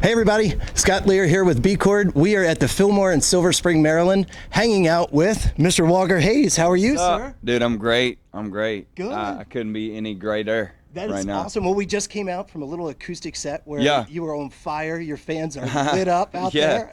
Hey everybody, Scott Lear here with B-Chord. We are at the Fillmore in Silver Spring, Maryland, hanging out with Mr. Walker Hayes. How are you, sir? Dude, I'm great. Good. I couldn't be any greater That is right now. awesome. Well, we just came out from a little acoustic set where you were on fire. Your fans are lit up out there.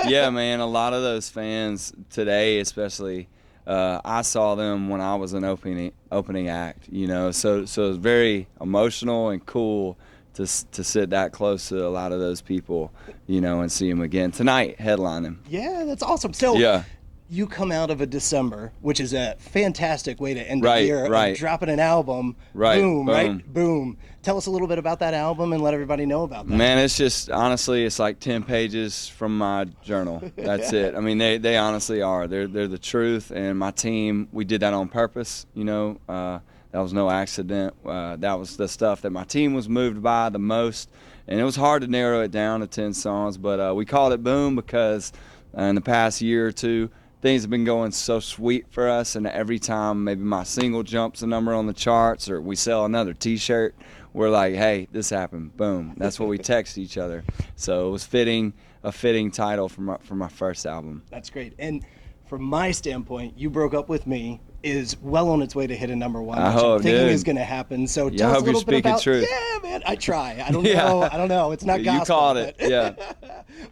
Yeah, man. A lot of those fans today, especially, I saw them when I was an opening act. You know, so it's very emotional and cool to sit that close to a lot of those people, you know, and see them again tonight, headlining. Yeah, that's awesome. So yeah. You come out of a December, which is a fantastic way to end the year. Right. Dropping an album. Right. Boom. Right. Boom. Tell us a little bit about that album and let everybody know about that. Man, it's just, honestly, it's like 10 pages from my journal. That's it. I mean, they honestly are. They're the truth. And my team, we did that on purpose, you know. That was no accident. That was the stuff that my team was moved by the most. And it was hard to narrow it down to 10 songs, but we called it Boom because in the past year or two, things have been going so sweet for us, and every time maybe my single jumps a number on the charts or we sell another T-shirt, we're like, hey, this happened, boom. That's what we text each other. So it was a fitting title for my first album. That's great. And from my standpoint, You Broke Up With Me is well on its way to hit a number one, which I'm thinking is going to happen. So tell us a little bit about. Truth. Yeah, man, I try. I don't know. I don't know. It's not gospel. You called it, yeah.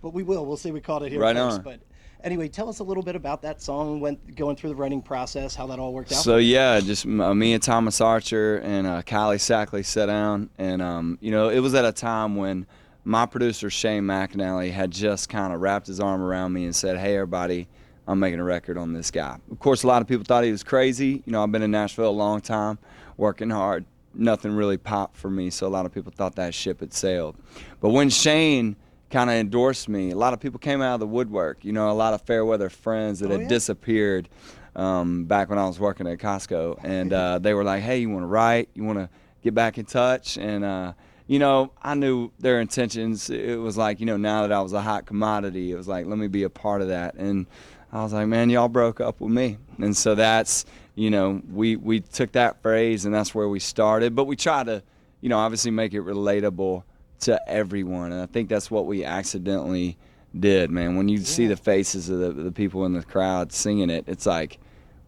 But we will. We'll see. We called it here right first. On. But anyway, tell us a little bit about that song, going through the writing process, how that all worked out. So yeah, just me and Thomas Archer and Callie Sackley sat down, and you know, it was at a time when my producer Shane McAnally had just kind of wrapped his arm around me and said, "Hey, everybody, I'm making a record on this guy." Of course, a lot of people thought he was crazy. You know, I've been in Nashville a long time, working hard. Nothing really popped for me, so a lot of people thought that ship had sailed. But when Shane kind of endorsed me, a lot of people came out of the woodwork. You know, a lot of fair weather friends that had disappeared back when I was working at Costco, and they were like, "Hey, you want to write? You want to get back in touch?" And you know, I knew their intentions. It was like, you know, now that I was a hot commodity, it was like, let me be a part of that. And I was like, man, y'all broke up with me. And so that's, you know, we took that phrase and that's where we started. But we try to, you know, obviously make it relatable to everyone. And I think that's what we accidentally did, man. When you see the faces of the people in the crowd singing it, it's like,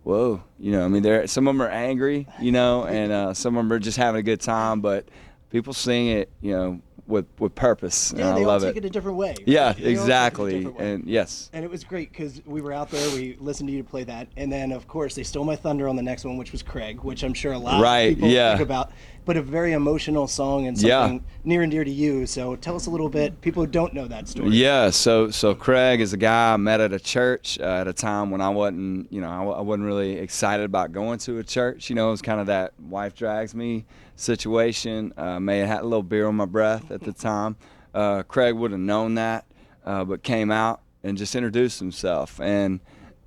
whoa. You know, I mean, some of them are angry, you know, and some of them are just having a good time. But people sing it, you know, with purpose. Yeah, and they I love all take it a different way. Right? Yeah, exactly. And yes. And it was great because we were out there, we listened to you play that, and then of course they stole my thunder on the next one, which was Craig, which I'm sure a lot of people think about. But a very emotional song and something near and dear to you. So tell us a little bit, people who don't know that story. Yeah, so Craig is a guy I met at a church at a time when I wasn't, you know, I wasn't really excited about going to a church. You know, it was kind of that wife drags me situation. May have had a little beer on my breath at the time. Craig would have known that, but came out and just introduced himself. And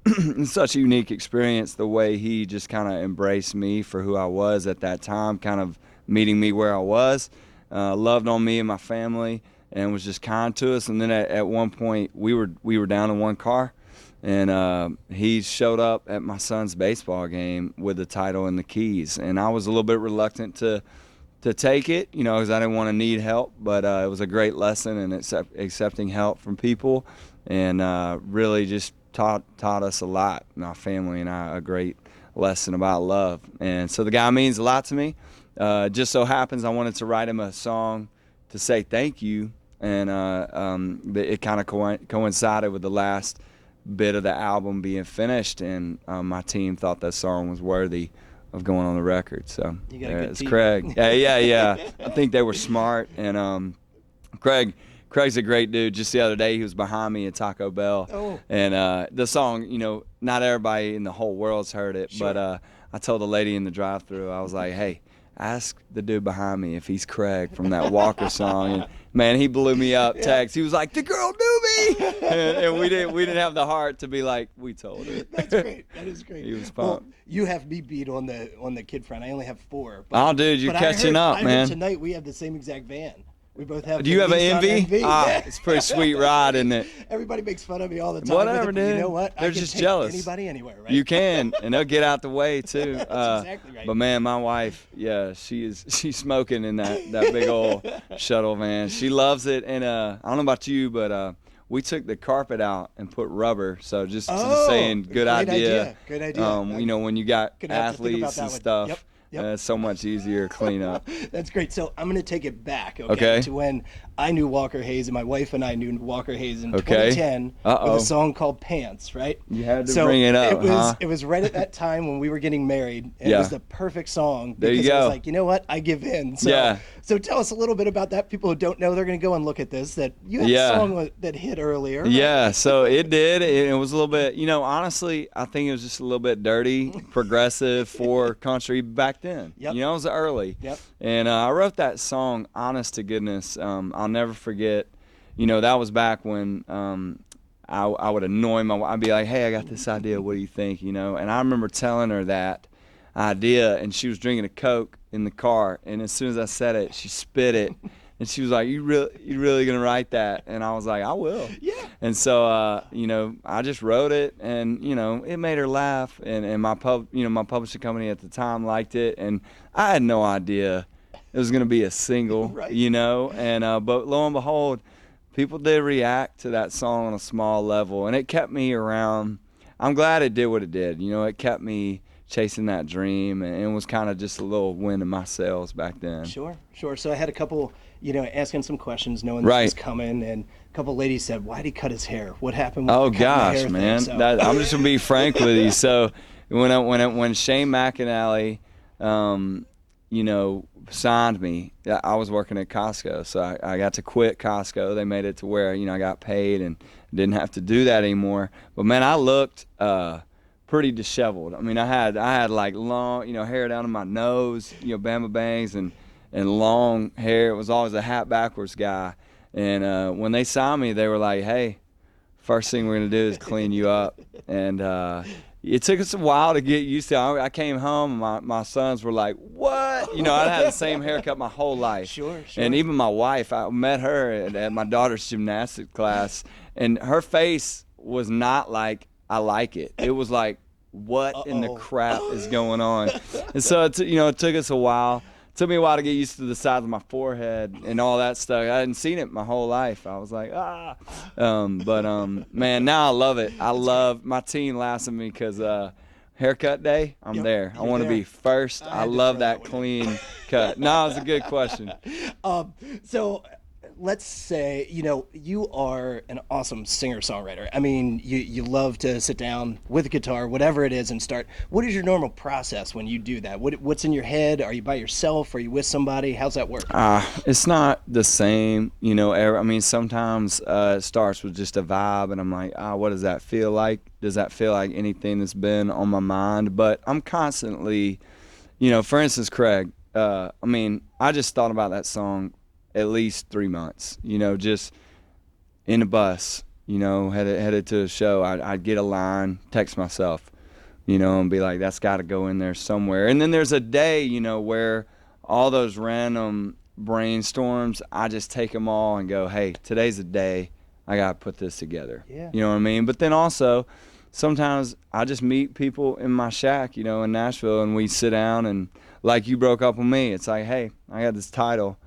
it's such a unique experience, the way he just kind of embraced me for who I was at that time, kind of meeting me where I was, loved on me and my family, and was just kind to us. And then at one point, we were down in one car, and he showed up at my son's baseball game with the title and the keys. And I was a little bit reluctant to take it, you know, because I didn't want to need help. But it was a great lesson in accepting help from people, and really just taught us a lot, my family and I, a great lesson about love. And so the guy means a lot to me. Just so happens I wanted to write him a song to say thank you, and it kind of coincided with the last bit of the album being finished, and my team thought that song was worthy of going on the record. So it's team. Craig. Yeah. I think they were smart, and Craig's a great dude. Just the other day, he was behind me at Taco Bell, and the song, you know, not everybody in the whole world's heard it, but I told the lady in the drive-thru, I was like, hey, ask the dude behind me if he's Craig from that Walker song. And man, he blew me up. Text. He was like, the girl knew me, and we didn't have the heart to be like, we told her. That's great. That is great. He was pumped. Well, you have me beat on the kid front. I only have 4. But, dude, you're catching up, man. I heard tonight we have the same exact van. We both have. Do you have an Nissan Envy? Ah, Yeah. it's a pretty sweet ride, isn't it? Everybody makes fun of me all the time. Whatever, with it, but dude. You know what? They're I can just take jealous. Anybody, anywhere, right? You can, and they'll get out the way too. That's exactly right. But man, my wife, yeah, she's smoking in that big old shuttle van. She loves it, and I don't know about you, but we took the carpet out and put rubber. So just saying, good idea. Good idea. You know, when you got Gonna have to think about athletes that and one. stuff. Yep. It's so much easier to clean up. That's great. So I'm going to take it back, Okay. to when I knew Walker Hayes, and my wife and I knew Walker Hayes in Okay. 2010 with a song called Pants, right? You had to bring it up, It was right at that time when we were getting married, and it was the perfect song. There you because go. I was like, you know what? I give in. So, so tell us a little bit about that. People who don't know, they're going to go and look at this, that you had a song that hit earlier. Right? Yeah, so it did. It was a little bit, you know, honestly, I think it was just a little bit dirty, progressive for country back then. Yep. You know, it was early. Yep. And I wrote that song, honest to goodness. I'll never forget, you know, that was back when I would annoy my wife. I'd be like, hey, I got this idea. What do you think? You know, and I remember telling her that idea, and she was drinking a Coke in the car. And as soon as I said it, she spit it. And she was like, you really going to write that? And I was like, I will. Yeah. And so, you know, I just wrote it, and, you know, it made her laugh. And my publishing company at the time liked it. And I had no idea it was going to be a single, Right. you know. And but lo and behold, people did react to that song on a small level. And it kept me around. I'm glad it did what it did. You know, it kept me chasing that dream, and it was kind of just a little wind in my sails back then. Sure. So I had a couple, you know, asking some questions, knowing this was coming, and a couple ladies said, "Why'd he cut his hair? What happened?" With the cutting the hair Man, thing? So. I'm just gonna be frank with you. So when Shane McAnally, you know, signed me, I was working at Costco, so I got to quit Costco. They made it to where, you know, I got paid and didn't have to do that anymore. But man, I looked pretty disheveled. I mean, I had like long, you know, hair down to my nose, you know, Bama bangs and long hair. It was always a hat backwards guy. And when they saw me, they were like, hey, first thing we're gonna do is clean you up. And it took us a while to get used to it. I came home, and my sons were like, what? You know, I'd had the same haircut my whole life. Sure. And even my wife, I met her at my daughter's gymnastics class, and her face was not like, I like it. It was like, what in the crap is going on? And so, it took us a while. It took me a while to get used to the size of my forehead and all that stuff. I hadn't seen it my whole life. I was like, man, now I love it. I love, my team laughs at me because haircut day, I'm there. I want to be first. I love that clean cut. No, it's a good question. So let's say, you know, you are an awesome singer-songwriter. I mean, you love to sit down with a guitar, whatever it is, and start. What is your normal process when you do that? What's in your head? Are you by yourself? Are you with somebody? How's that work? It's not the same, you know. I mean, sometimes it starts with just a vibe, and I'm like, what does that feel like? Does that feel like anything that's been on my mind? But I'm constantly, you know, for instance, Craig, I mean, I just thought about that song at least 3 months, you know, just in a bus, you know, headed to a show. I'd get a line, text myself, you know, and be like, that's got to go in there somewhere. And then there's a day, you know, where all those random brainstorms, I just take them all and go, hey, today's the day I got to put this together. Yeah. You know what I mean? But then also, sometimes I just meet people in my shack, you know, in Nashville, and we sit down, and like you broke up with me, it's like, hey, I got this title.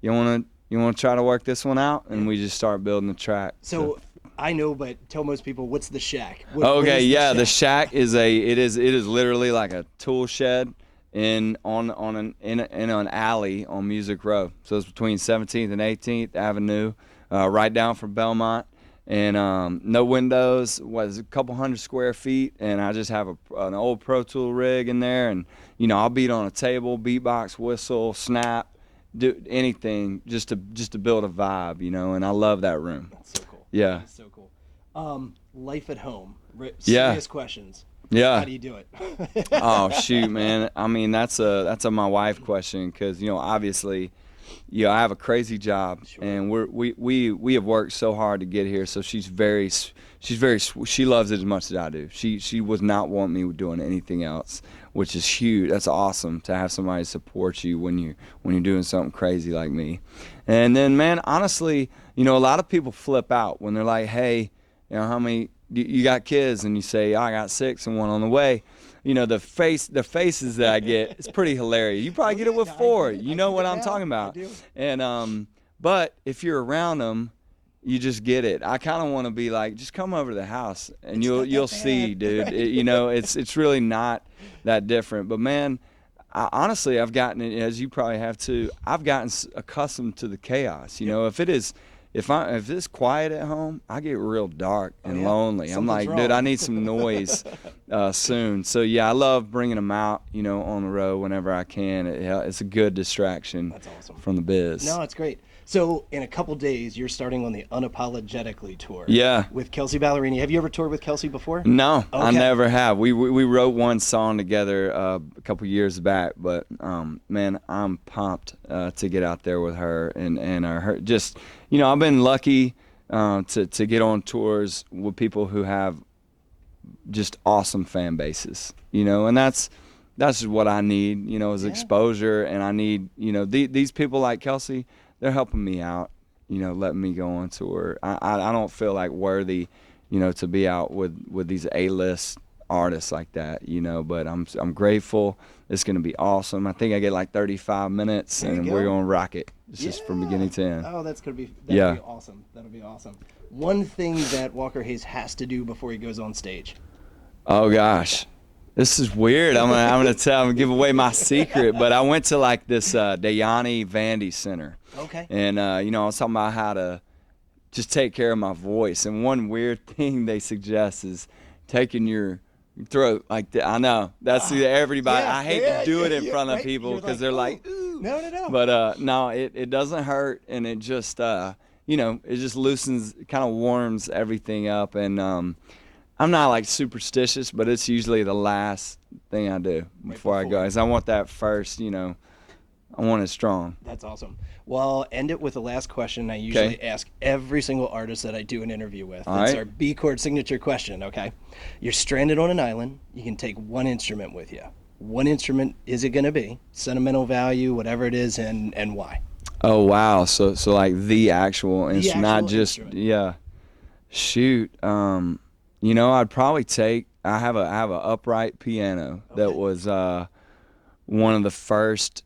You want to try to work this one out? And we just start building the track. So I know, but tell most people, what's the shack? Okay, yeah, the shack is it is literally like a tool shed in an alley on Music Row. So it's between 17th and 18th Avenue, right down from Belmont. And no windows, was a couple hundred square feet, and I just have an old Pro Tool rig in there, and you know, I'll beat on a table, beatbox, whistle, snap, do anything just to build a vibe, you know. And I love that room. That's so cool. Yeah. That's so cool. Life at home. Serious questions. Yeah. How do you do it? Oh shoot, man. I mean, that's a my wife question, because you know, obviously, I have a crazy job, and we have worked so hard to get here. So she loves it as much as I do. She would not want me doing anything else, which is huge. That's awesome to have somebody support you when you're doing something crazy like me. And then, man, honestly, a lot of people flip out when they're like, hey, how many you got kids, and you say, I got 6 and 1 on the way. The faces that I get, it's pretty hilarious. You probably get it with 4. You know what I'm talking about. And but if you're around them, you just get it. I kind of want to be like, just come over to the house and you'll see, dude. It's really not that different. But man, honestly, I've gotten, as you probably have too, I've gotten accustomed to the chaos. If it's quiet at home, I get real dark and lonely. Something's I'm like, wrong. Dude, I need some noise soon. So yeah, I love bringing them out, on the road whenever I can. It's a good distraction. That's awesome. From the biz. No, it's great. So in a couple days, you're starting on the Unapologetically tour. Yeah. With Kelsey Ballerini. Have you ever toured with Kelsey before? No, okay. I never have. We wrote one song together a couple years back, but man, I'm pumped to get out there with her and her. Just I've been lucky to get on tours with people who have just awesome fan bases. And that's just what I need. Is exposure, and I need these people like Kelsey. They're helping me out, letting me go on tour. I don't feel like worthy, to be out with these A-list artists like that, but I'm grateful. It's going to be awesome. I think I get like 35 minutes, and we're going to rock it. It's just from beginning to end. Oh, that'll be awesome. That'll be awesome. One thing that Walker Hayes has to do before he goes on stage. Oh, gosh. This is weird. I'm gonna give away my secret, but I went to like this Dayani Vandy Center. Okay. And I was talking about how to just take care of my voice. And one weird thing they suggest is taking your throat like that. I know that's everybody. I hate to do it in front of people because they're like, ooh. No. But no, it doesn't hurt, and it just it just loosens, kind of warms everything up. And I'm not like superstitious, but it's usually the last thing I do before I go. Is I want that first, I want it strong. That's awesome. Well, I'll end it with the last question I usually ask every single artist that I do an interview with. It's our B chord signature question, okay? You're stranded on an island. You can take one instrument with you. What instrument is it going to be? Sentimental value, whatever it is, and why? Oh, wow. So like the actual instrument, not just, instrument. Shoot. I'd probably take. I have a upright piano that was one of the first.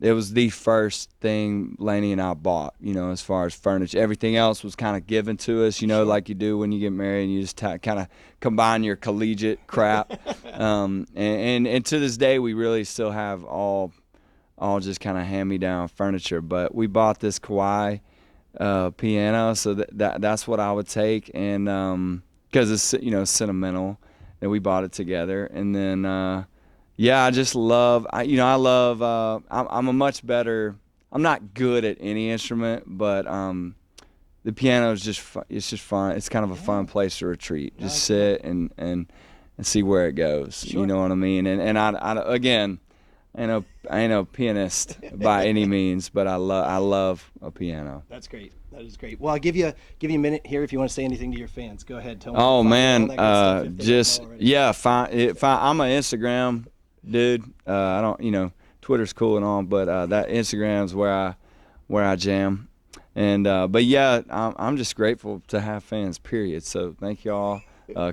It was the first thing Lainey and I bought. As far as furniture, everything else was kind of given to us. Like you do when you get married, and you just kind of combine your collegiate crap. And to this day, we really still have all just kind of hand-me-down furniture. But we bought this Kawhi piano, so that's what I would take, and because it's sentimental that we bought it together. And then I just love I'm a much better. I'm not good at any instrument, but the piano is it's just fun. It's kind of a fun place to retreat, just sit and see where it goes. You know what I mean? And I again, I ain't no pianist by any means, but I love a piano. That's great. That is great. Well, I'll give you a minute here if you want to say anything to your fans. Go ahead. Tell them. Oh man, I'm an Instagram dude. I don't, Twitter's cool and all, but that Instagram's where I jam. And but yeah, I'm just grateful to have fans. Period. So thank y'all.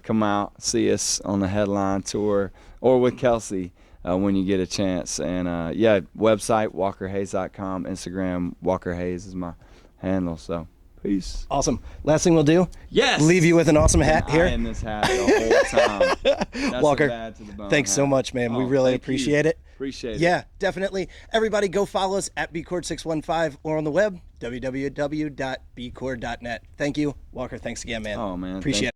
Come out, see us on the headline tour or with Kelsey. When you get a chance. And website walkerhayes.com, Instagram Walker Hayes is my handle. So peace. Awesome. Last thing we'll do, leave you with an awesome hat here. I in this hat the whole time. That's Walker, thanks so much, man. We really appreciate it. Appreciate it. Yeah, definitely. Everybody go follow us at bchord615 or on the web, www.bchord.net. Thank you. Walker, thanks again, man. Oh, man. Appreciate it.